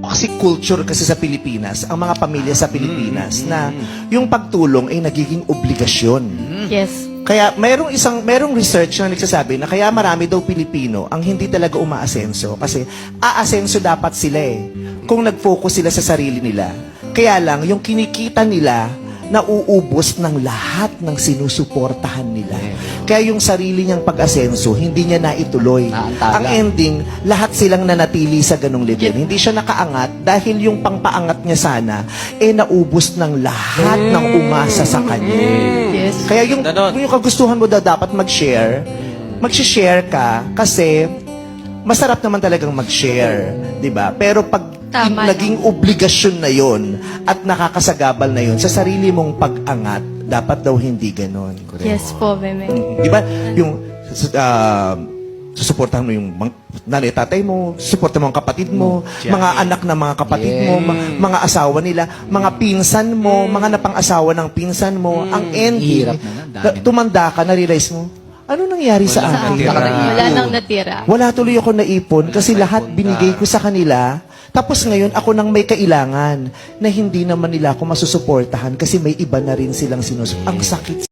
Kasi culture kasi sa Pilipinas, ang mga pamilya sa Pilipinas na yung pagtulong ay nagiging obligasyon. Yes. Kaya merong research na nagsasabi na kaya marami daw Pilipino ang hindi talaga umaasenso kasi aasenso dapat sila kung nag-focus sila sa sarili nila. Kaya lang yung kinikita nila nauubos ng lahat ng sinusuportahan nila. Kaya yung sarili niyang pag-asenso, hindi niya naituloy. Ang ending, lahat silang nanatili sa ganong level. Hindi siya nakaangat dahil yung pangpaangat niya sana, naubos ng lahat ng umasa sa kanya. Yes. Kaya yung kagustuhan mo dapat mag-share, mag-share ka kasi masarap naman talagang mag-share, 'di ba? Pero pag naging obligasyon na 'yon at nakakasagabal na 'yon sa sarili mong pag-angat, dapat daw hindi ganoon. Yes po, Meme. 'Di ba? Yung susuportahan mo yung nanay, tatay mo, susuportahan mo ang kapatid mo, mga anak na mga kapatid mo, mga asawa nila, mga pinsan mo, mga napang-asawa ng pinsan mo. Ang ending, tumanda ka, na-realize mo, ano nangyari sa akin? Wala nang natira. Wala tuloy ako naipon kasi lahat binigay ko sa kanila. Tapos ngayon, ako nang may kailangan na hindi naman nila ako masusuportahan kasi may iba na rin silang sinusuportahan. Ang sakit.